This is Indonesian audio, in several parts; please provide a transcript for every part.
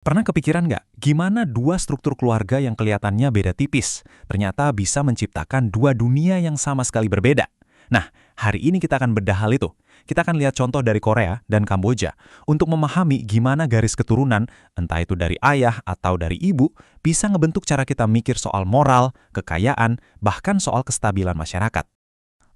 Pernah kepikiran nggak, gimana dua struktur keluarga yang kelihatannya beda tipis, ternyata bisa menciptakan dua dunia yang sama sekali berbeda? Nah, hari ini kita akan bedah hal itu. Kita akan lihat contoh dari Korea dan Kamboja untuk memahami gimana garis keturunan, entah itu dari ayah atau dari ibu, bisa ngebentuk cara kita mikir soal moral, kekayaan, bahkan soal kestabilan masyarakat.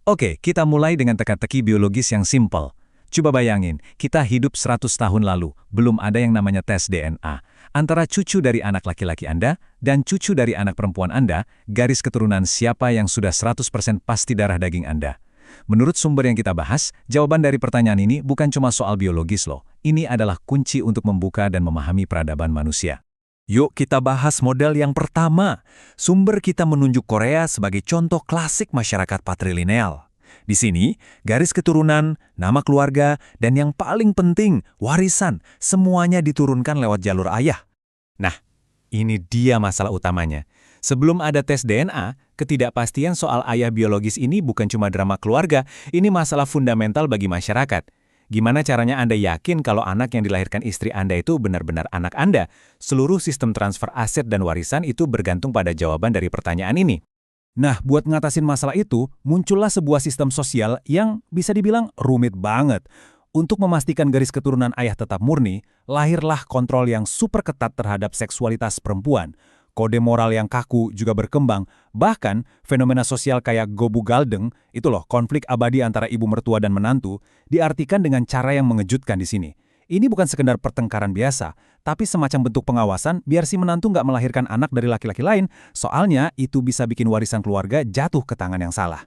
Oke, kita mulai dengan teka-teki biologis yang simpel. Coba bayangin, kita hidup 100 tahun lalu, belum ada yang namanya tes DNA. Antara cucu dari anak laki-laki Anda dan cucu dari anak perempuan Anda, garis keturunan siapa yang sudah 100% pasti darah daging Anda. Menurut sumber yang kita bahas, jawaban dari pertanyaan ini bukan cuma soal biologis loh. Ini adalah kunci untuk membuka dan memahami peradaban manusia. Yuk kita bahas model yang pertama. Sumber kita menunjuk Korea sebagai contoh klasik masyarakat patrilineal. Di sini, garis keturunan, nama keluarga, dan yang paling penting, warisan, semuanya diturunkan lewat jalur ayah. Nah, ini dia masalah utamanya. Sebelum ada tes DNA, ketidakpastian soal ayah biologis ini bukan cuma drama keluarga, ini masalah fundamental bagi masyarakat. Gimana caranya Anda yakin kalau anak yang dilahirkan istri Anda itu benar-benar anak Anda? Seluruh sistem transfer aset dan warisan itu bergantung pada jawaban dari pertanyaan ini. Nah, buat ngatasin masalah itu, muncullah sebuah sistem sosial yang bisa dibilang rumit banget. Untuk memastikan garis keturunan ayah tetap murni, lahirlah kontrol yang super ketat terhadap seksualitas perempuan. Kode moral yang kaku juga berkembang, bahkan fenomena sosial kayak gobu galdeng, itu loh konflik abadi antara ibu mertua dan menantu, diartikan dengan cara yang mengejutkan di sini. Ini bukan sekedar pertengkaran biasa, tapi semacam bentuk pengawasan biar si menantu nggak melahirkan anak dari laki-laki lain, soalnya itu bisa bikin warisan keluarga jatuh ke tangan yang salah.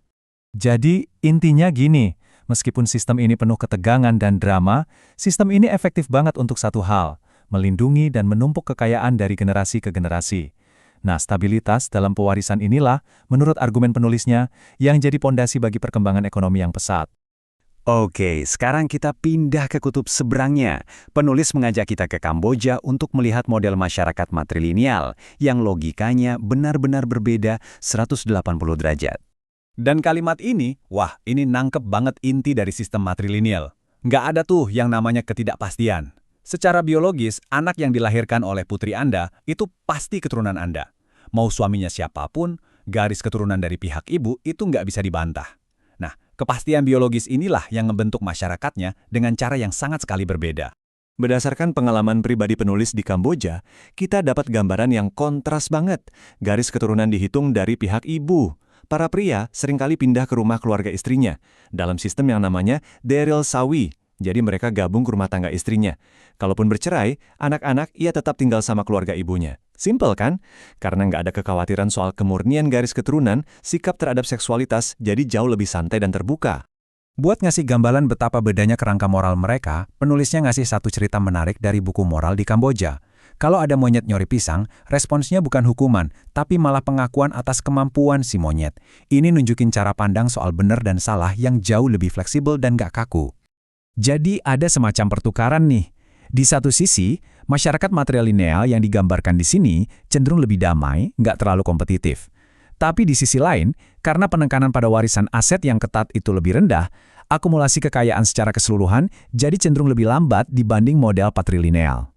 Jadi, intinya gini, meskipun sistem ini penuh ketegangan dan drama, sistem ini efektif banget untuk satu hal, melindungi dan menumpuk kekayaan dari generasi ke generasi. Nah, stabilitas dalam pewarisan inilah, menurut argumen penulisnya, yang jadi pondasi bagi perkembangan ekonomi yang pesat. Oke, sekarang kita pindah ke kutub seberangnya. Penulis mengajak kita ke Kamboja untuk melihat model masyarakat matrilineal yang logikanya benar-benar berbeda 180 derajat. Dan kalimat ini, wah ini nangkep banget inti dari sistem matrilineal. Nggak ada tuh yang namanya ketidakpastian. Secara biologis, anak yang dilahirkan oleh putri Anda itu pasti keturunan Anda. Mau suaminya siapapun, garis keturunan dari pihak ibu itu nggak bisa dibantah. Nah, kepastian biologis inilah yang membentuk masyarakatnya dengan cara yang sangat sekali berbeda. Berdasarkan pengalaman pribadi penulis di Kamboja, kita dapat gambaran yang kontras banget. Garis keturunan dihitung dari pihak ibu. Para pria seringkali pindah ke rumah keluarga istrinya, dalam sistem yang namanya Deril Sawi. Jadi mereka gabung ke rumah tangga istrinya. Kalaupun bercerai, anak-anak ia tetap tinggal sama keluarga ibunya. Simpel kan? Karena nggak ada kekhawatiran soal kemurnian garis keturunan, sikap terhadap seksualitas jadi jauh lebih santai dan terbuka. Buat ngasih gambaran betapa bedanya kerangka moral mereka, penulisnya ngasih satu cerita menarik dari buku moral di Kamboja. Kalau ada monyet nyori pisang, responsnya bukan hukuman, tapi malah pengakuan atas kemampuan si monyet. Ini nunjukin cara pandang soal benar dan salah yang jauh lebih fleksibel dan gak kaku. Jadi ada semacam pertukaran nih. Di satu sisi, masyarakat matrilineal yang digambarkan di sini cenderung lebih damai, nggak terlalu kompetitif. Tapi di sisi lain, karena penekanan pada warisan aset yang ketat itu lebih rendah, akumulasi kekayaan secara keseluruhan jadi cenderung lebih lambat dibanding model patrilineal.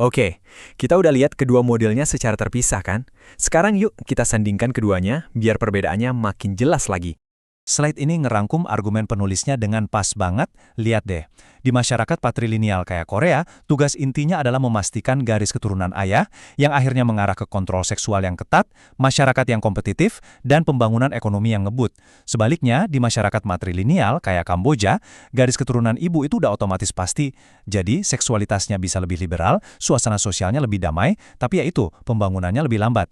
Oke, kita udah lihat kedua modelnya secara terpisah kan? Sekarang yuk kita sandingkan keduanya biar perbedaannya makin jelas lagi. Slide ini ngerangkum argumen penulisnya dengan pas banget. Lihat deh, di masyarakat patrilineal kayak Korea, tugas intinya adalah memastikan garis keturunan ayah yang akhirnya mengarah ke kontrol seksual yang ketat, masyarakat yang kompetitif, dan pembangunan ekonomi yang ngebut. Sebaliknya, di masyarakat matrilineal kayak Kamboja, garis keturunan ibu itu udah otomatis pasti. Jadi, seksualitasnya bisa lebih liberal, suasana sosialnya lebih damai, tapi ya itu, pembangunannya lebih lambat.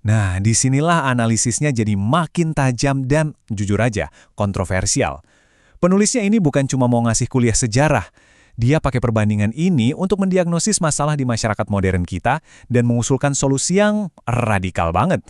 Nah, disinilah analisisnya jadi makin tajam dan, jujur aja, kontroversial. Penulisnya ini bukan cuma mau ngasih kuliah sejarah. Dia pakai perbandingan ini untuk mendiagnosis masalah di masyarakat modern kita dan mengusulkan solusi yang radikal banget.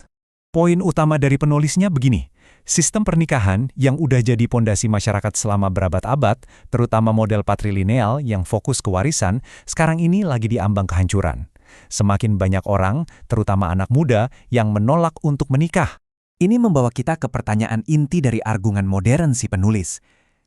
Poin utama dari penulisnya begini. Sistem pernikahan yang udah jadi pondasi masyarakat selama berabad-abad, terutama model patrilineal yang fokus ke warisan, sekarang ini lagi diambang kehancuran. Semakin banyak orang, terutama anak muda, yang menolak untuk menikah. Ini membawa kita ke pertanyaan inti dari argumen modern si penulis.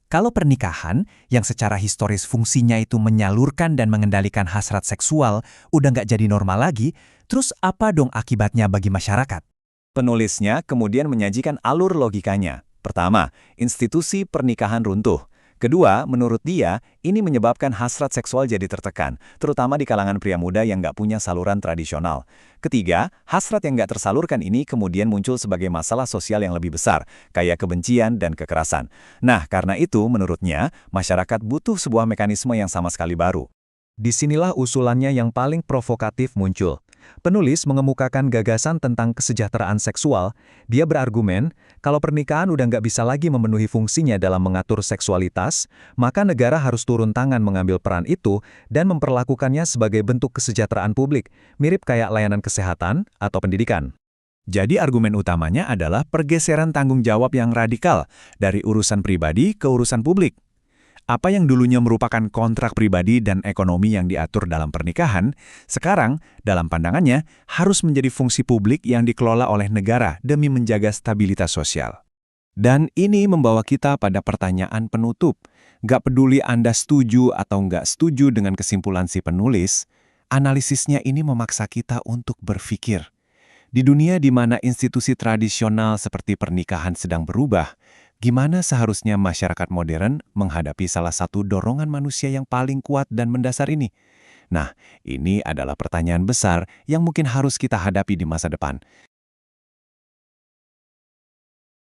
Kalau pernikahan, yang secara historis fungsinya itu menyalurkan dan mengendalikan hasrat seksual, udah nggak jadi normal lagi, terus apa dong akibatnya bagi masyarakat? Penulisnya kemudian menyajikan alur logikanya. Pertama, institusi pernikahan runtuh. Kedua, menurut dia, ini menyebabkan hasrat seksual jadi tertekan, terutama di kalangan pria muda yang nggak punya saluran tradisional. Ketiga, hasrat yang nggak tersalurkan ini kemudian muncul sebagai masalah sosial yang lebih besar, kayak kebencian dan kekerasan. Nah, karena itu, menurutnya, masyarakat butuh sebuah mekanisme yang sama sekali baru. Disinilah usulannya yang paling provokatif muncul. Penulis mengemukakan gagasan tentang kesejahteraan seksual. Dia berargumen, kalau pernikahan udah nggak bisa lagi memenuhi fungsinya dalam mengatur seksualitas, maka negara harus turun tangan mengambil peran itu dan memperlakukannya sebagai bentuk kesejahteraan publik, mirip kayak layanan kesehatan atau pendidikan. Jadi argumen utamanya adalah pergeseran tanggung jawab yang radikal dari urusan pribadi ke urusan publik. Apa yang dulunya merupakan kontrak pribadi dan ekonomi yang diatur dalam pernikahan, sekarang, dalam pandangannya, harus menjadi fungsi publik yang dikelola oleh negara demi menjaga stabilitas sosial. Dan ini membawa kita pada pertanyaan penutup. Gak peduli Anda setuju atau nggak setuju dengan kesimpulan si penulis, analisisnya ini memaksa kita untuk berpikir. Di dunia di mana institusi tradisional seperti pernikahan sedang berubah, gimana seharusnya masyarakat modern menghadapi salah satu dorongan manusia yang paling kuat dan mendasar ini? Nah, ini adalah pertanyaan besar yang mungkin harus kita hadapi di masa depan.